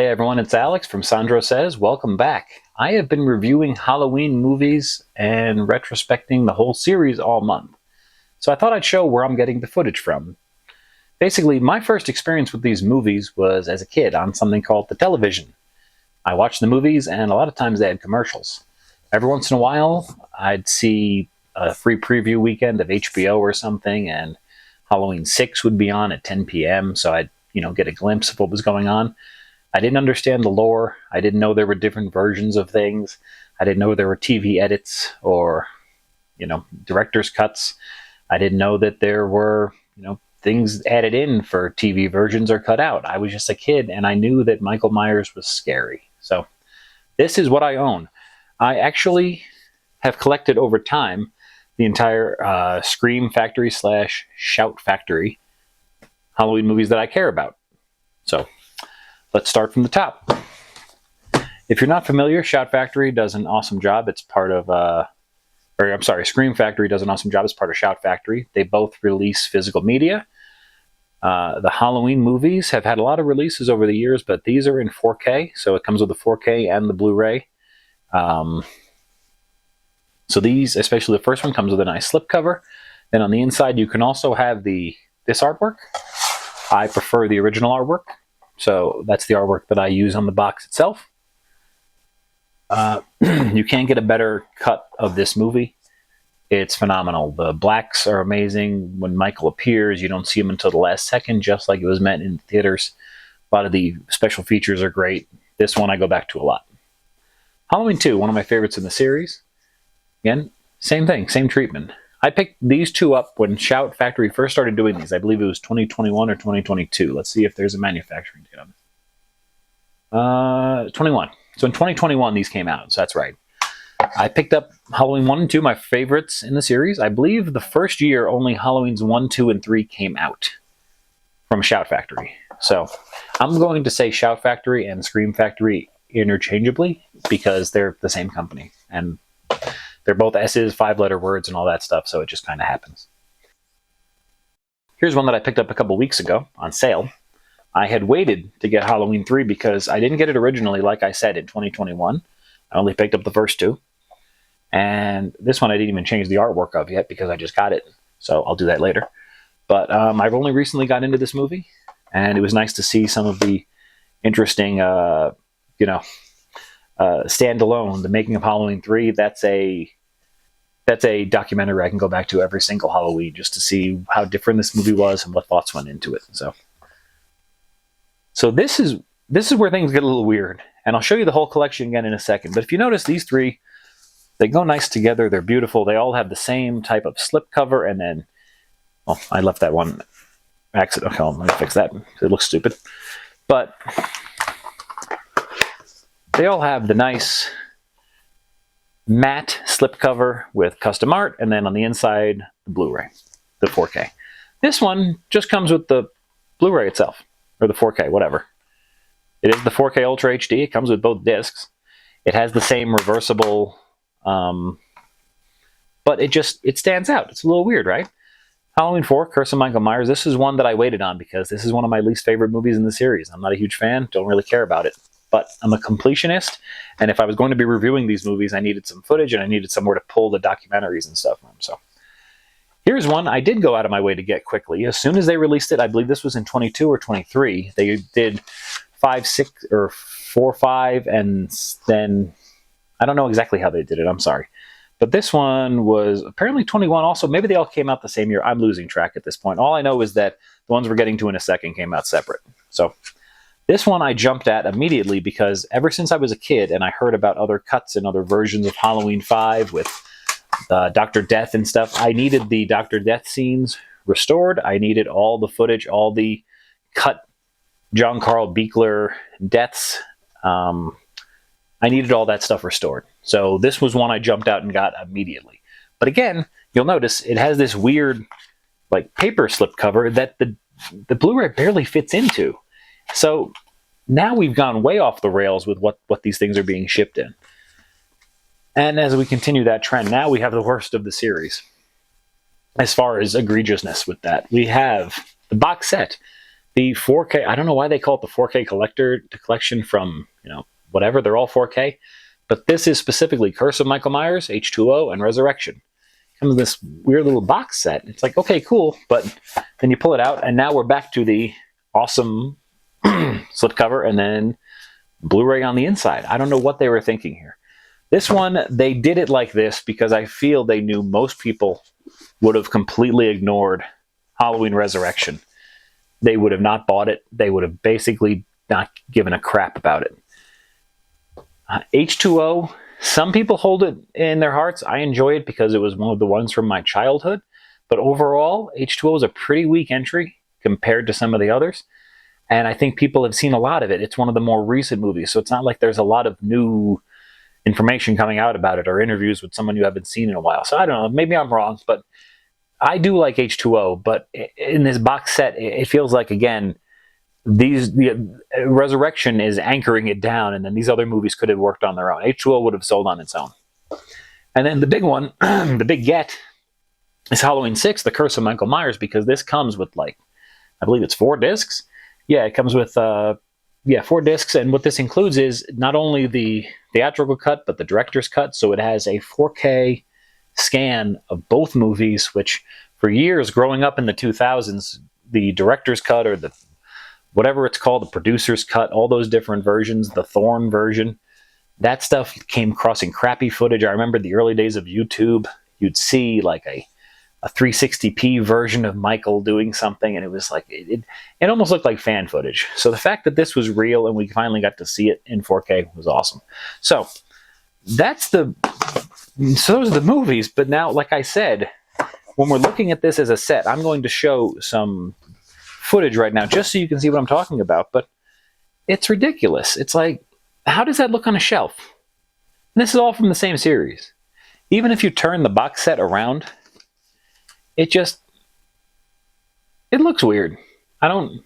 Hey everyone, it's Alex from Sandro Says. Welcome back. I have been reviewing Halloween movies and retrospecting the whole series all month. So I thought I'd show where I'm getting the footage from. Basically, my first experience with these movies was as a kid on something called the television. I watched the movies and a lot of times they had commercials. Every once in a while, I'd see a free preview weekend of HBO or something, and Halloween 6 would be on at 10 p.m. so I'd get a glimpse of what was going on. I didn't understand the lore. I didn't know there were different versions of things. I didn't know there were TV edits or, director's cuts. I didn't know that there were, things added in for TV versions or cut out. I was just a kid and I knew that Michael Myers was scary. So this is what I own. I actually have collected over time the entire Scream Factory / Shout Factory Halloween movies that I care about. So let's start from the top. If you're not familiar, Shout Factory does an awesome job. It's part of, Scream Factory does an awesome job as part of Shout Factory. They both release physical media. The Halloween movies have had a lot of releases over the years, but these are in 4K, so it comes with the 4K and the Blu-ray. So these, especially the first one, comes with a nice slipcover. Then on the inside, you can also have this artwork. I prefer the original artwork. So that's the artwork that I use on the box itself. You can't get a better cut of this movie. It's phenomenal. The blacks are amazing. When Michael appears, you don't see him until the last second, just like it was meant in the theaters. A lot of the special features are great. This one I go back to a lot. Halloween 2, one of my favorites in the series. Again, same thing, same treatment. I picked these two up when Shout Factory first started doing these. I believe it was 2021 or 2022. Let's see if there's a manufacturing date on this. 21. So in 2021, these came out. So that's right. I picked up Halloween 1 and 2, my favorites in the series. I believe the first year only Halloweens 1, 2, and 3 came out from Shout Factory. So I'm going to say Shout Factory and Scream Factory interchangeably because they're the same company. And they're both S's, 5-letter words, and all that stuff, so it just kind of happens. Here's one that I picked up a couple weeks ago on sale. I had waited to get Halloween 3 because I didn't get it originally, like I said, in 2021. I only picked up the first two. And this one I didn't even change the artwork of yet because I just got it. So I'll do that later. But I've only recently got into this movie, and it was nice to see some of the interesting, standalone, the making of Halloween 3. That's a documentary I can go back to every single Halloween just to see how different this movie was and what thoughts went into it. So this is where things get a little weird, and I'll show you the whole collection again in a second. But if you notice, these three, they go nice together. They're beautiful. They all have the same type of slipcover, and then, oh, I left that one accident. Okay, let me fix that. It looks stupid, but they all have the nice matte slipcover with custom art, and then on the inside, the Blu-ray, the 4K. This one just comes with the Blu-ray itself, or the 4K, whatever. It is the 4K Ultra HD. It comes with both discs. It has the same reversible, but it stands out. It's a little weird, right? Halloween 4, Curse of Michael Myers. This is one that I waited on because this is one of my least favorite movies in the series. I'm not a huge fan. Don't really care about it. But I'm a completionist, and if I was going to be reviewing these movies, I needed some footage, and I needed somewhere to pull the documentaries and stuff from. So here's one I did go out of my way to get quickly. As soon as they released it, I believe this was in 22 or 23, they did 5, 6, or 4, 5, and then I don't know exactly how they did it. I'm sorry. But this one was apparently 21 also. Maybe they all came out the same year. I'm losing track at this point. All I know is that the ones we're getting to in a second came out separate. So this one I jumped at immediately because ever since I was a kid and I heard about other cuts and other versions of Halloween 5 with Dr. Death and stuff, I needed the Dr. Death scenes restored. I needed all the footage, all the cut John Carl Buechler deaths. I needed all that stuff restored. So this was one I jumped out and got immediately. But again, you'll notice it has this weird like paper slip cover that the Blu-ray barely fits into. So now we've gone way off the rails with what these things are being shipped in. And as we continue that trend, now we have the worst of the series. As far as egregiousness with that, we have the box set. The 4K, I don't know why they call it the 4K collection from, whatever, they're all 4K. But this is specifically Curse of Michael Myers, H2O, and Resurrection. It comes in this weird little box set. It's like, okay, cool. But then you pull it out, and now we're back to the awesome slipcover and then Blu-ray on the inside. I don't know what they were thinking here. This one, they did it like this because I feel they knew most people would have completely ignored Halloween Resurrection. They would have not bought it. They would have basically not given a crap about it. H2O, some people hold it in their hearts. I enjoy it because it was one of the ones from my childhood. But overall, H2O is a pretty weak entry compared to some of the others. And I think people have seen a lot of it. It's one of the more recent movies. So it's not like there's a lot of new information coming out about it or interviews with someone you haven't seen in a while. So I don't know. Maybe I'm wrong. But I do like H2O. But in this box set, it feels like, again, the Resurrection is anchoring it down, and then these other movies could have worked on their own. H2O would have sold on its own. And then the big one, the big get, is Halloween 6, The Curse of Michael Myers, because this comes with, I believe it's 4 discs. Yeah, it comes with 4 discs, and what this includes is not only the theatrical cut, but the director's cut, so it has a 4K scan of both movies, which for years, growing up in the 2000s, the director's cut or the whatever it's called, the producer's cut, all those different versions, the Thorn version, that stuff came crossing crappy footage. I remember the early days of YouTube, you'd see a 360p version of Michael doing something, and it was it almost looked like fan footage. So the fact that this was real and we finally got to see it in 4K was awesome. So those are the movies. But now, like I said, when we're looking at this as a set, I'm going to show some footage right now just so you can see what I'm talking about. But it's ridiculous. It's like, how does that look on a shelf? And this is all from the same series. Even if you turn the box set around, it looks weird. I don't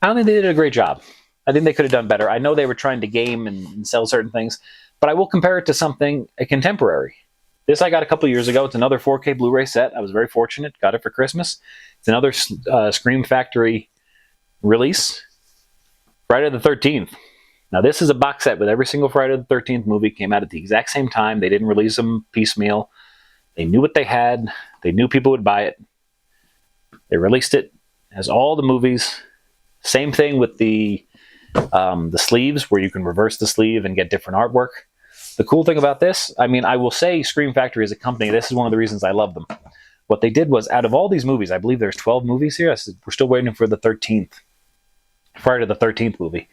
think they did a great job. I think they could have done better. I know they were trying to game and sell certain things, but I will compare it to a contemporary. This I got a couple years ago. It's another 4K Blu-ray set. I was very fortunate. Got it for Christmas. It's another Scream Factory release. Friday the 13th. Now, this is a box set with every single Friday the 13th movie. Came out at the exact same time. They didn't release them piecemeal. They knew what they had. They knew people would buy it. They released it as all the movies. Same thing with the sleeves, where you can reverse the sleeve and get different artwork. The cool thing about this, I will say Scream Factory as a company, this is one of the reasons I love them. What they did was, out of all these movies, I believe there's 12 movies here. We're still waiting for the 13th, Friday the 13th movie.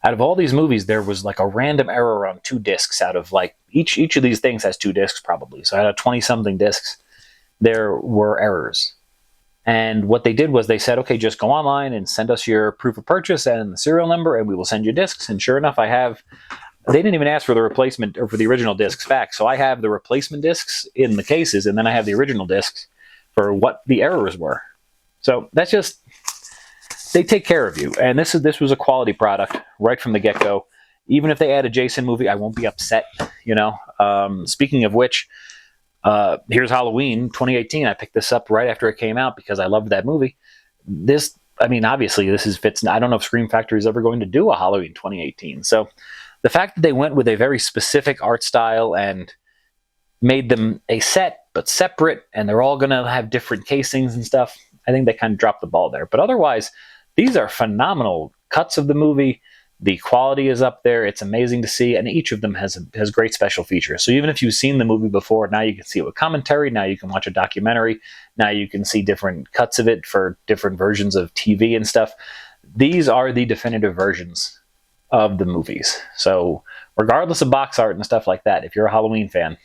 Out of all these movies, there was a random error on 2 discs out of each of these things has 2 discs probably. So out of 20-something discs, there were errors. And what they did was they said, okay, just go online and send us your proof of purchase and the serial number, and we will send you discs. And sure enough, they didn't even ask for the replacement or for the original discs back. So I have the replacement discs in the cases, and then I have the original discs for what the errors were. So that's just, they take care of you. And this was a quality product right from the get-go. Even if they add a Jason movie, I won't be upset, Speaking of which, here's Halloween 2018. I picked this up right after it came out because I loved that movie. Obviously, this fits. I don't know if Scream Factory is ever going to do a Halloween 2018. So the fact that they went with a very specific art style and made them a set but separate, and they're all going to have different casings and stuff, I think they kind of dropped the ball there. But otherwise, these are phenomenal cuts of the movie. The quality is up there. It's amazing to see, and each of them has great special features. So even if you've seen the movie before, now you can see it with commentary. Now you can watch a documentary. Now you can see different cuts of it for different versions of TV and stuff. These are the definitive versions of the movies. So regardless of box art and stuff like that, if you're a Halloween fan,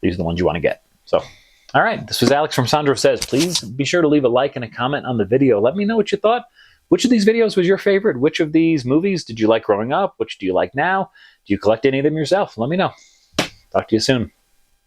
these are the ones you want to get. So, all right, this was Alex from Sandro Says. Please be sure to leave a like and a comment on the video. Let me know what you thought. Which of these videos was your favorite? Which of these movies did you like growing up? Which do you like now? Do you collect any of them yourself? Let me know. Talk to you soon.